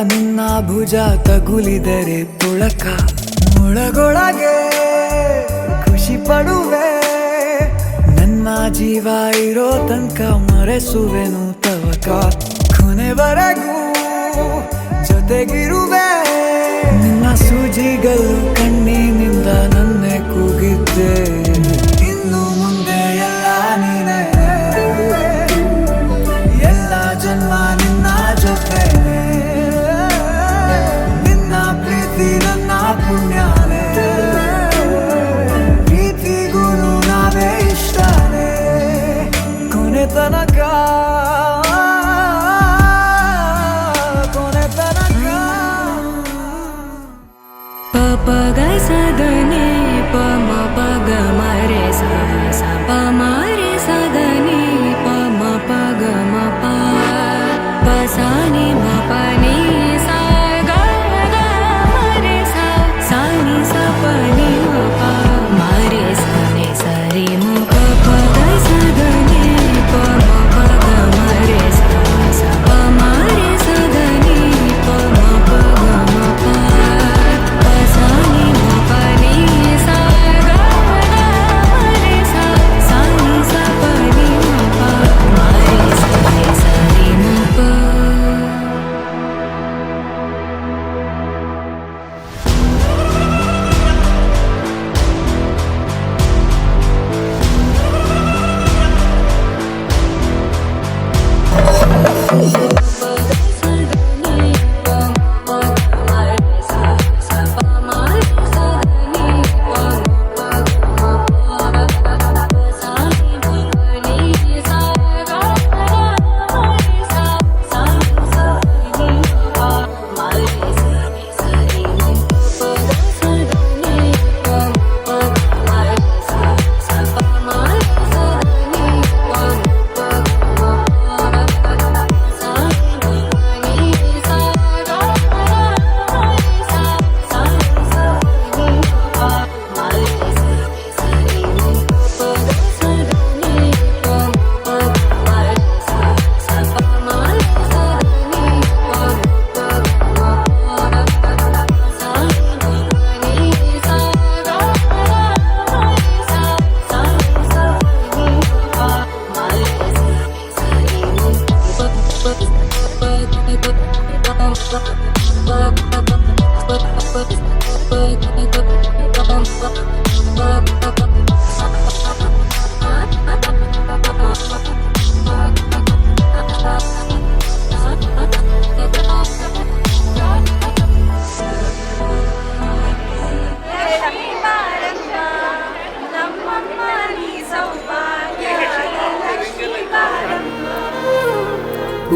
ನಿನ್ನ ಭುಜ ತಗುಲಿದರೆ ತುಳಕ ಮುಳಗೊಳಗೆ ಖುಷಿ ಪಡುವೆ. ನನ್ನ ಜೀವ ಇರೋ ತನಕ ಮರೆಸುವೆನು ತವಕ, ಕೊನೆವರೆಗೂ ಜೊತೆಗಿರುವೆ. ನಿನ್ನ ಸೂಜಿಗಳು ಕಣ್ಣಿನಿಂದ ನನ್ನೆ ಕೂಗಿದ್ದೆ, ಇನ್ನು ಮುಂದೆ ಎಲ್ಲ ನೀನೇ, ಎಲ್ಲ ಜನ್ಮ ನಿನ್ನ ಜೊತೆ. ನಿನ್ನ ಪ್ರೀತಿ ನನ್ನ ಪುಣ್ಯನೇ, ಪ್ರೀತಿಗೂ ನಾವೇ ಇಷ್ಟನೇ ಕೊನೆ ತನಕ. ಪ ಗ ಸ ದ ನಿ ಪ ಮ ಪ ಗ ಮ ರೆ ಸ ಸ ಪ ಮ ರೆ ಸ ದ ನಿ ಪ ಮ ಪ ಗ ಮ ಪ ಪ ಸ ನಿ ಮ ಪ ನಿ ಸ ಗ ಗ ಮ ರೆ ಸ ಸ ನಿ ಸ ಪ ನಿ ಮ ಪ ಮ ರೆ ಸ ನಿ ಸ ರಿ ಮ ಪ ಪ ಗ ಸ ದ ನಿ ಪ ಮ ಪ ಗ ಮ ರೆ ಸ ಸ ಪ ಮ ರೆ ಸ ದ ನಿ ಪ ಮ ಪ ಗ ಮ ಪ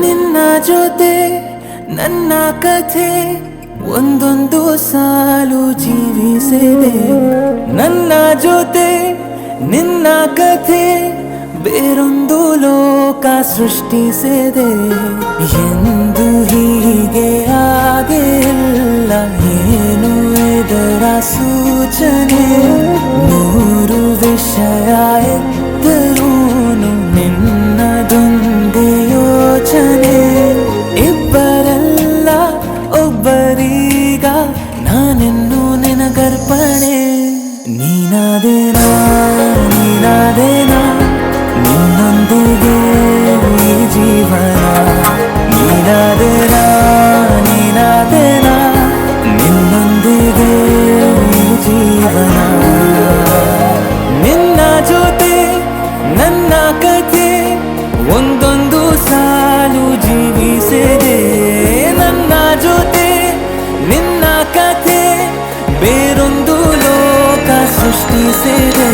ನಿನ್ನ ಜೊತೆ ನನ್ನ ಕಥೆ ಒಂದೊಂದು ಸಾಲು ಜೀವಿಸಿದೆ. ನನ್ನ ಜೊತೆ ನಿನ್ನ ಕಥೆ ಬೇರೊಂದು ಲೋಕ ಸೃಷ್ಟಿಸಿದೆ. ಎಂದು ಹೀಗೆ ಆಗಿಲ್ಲ, ಏನು ಇದರ ಸೂಚನೆ. ನೂರು ವಿಷಯ ಎತ್ತರೂನು ನಿನ್ನದೊಂದೇ ಯೋಚನೆ. ಇಬ್ಬರಲ್ಲ ಒಬ್ಬರೀಗ ನಾನೆನ್ನು ನಿನಗರ್ಪಣೆ. ನೀನಾದೇನಾ ನಿನ್ನೊಂದಿಗೆ ಈ ಜೀವನ. ನೀನಾದೇನಾ ನಿನ್ನೊಂದಿಗೆ ಈ ಜೀವನ. ನಿನ್ನ ಜೊತೆ ನನ್ನ ಕಥೆ ಒಂದೊಂದು ಸಾಲು ಜೀವಿಸಿದೆ. ನನ್ನ ಜೊತೆ ನಿನ್ನ ಕಥೆ ಬೇರೊಂದು ಲೋಕ ಸೃಷ್ಟಿಸಿದೆ.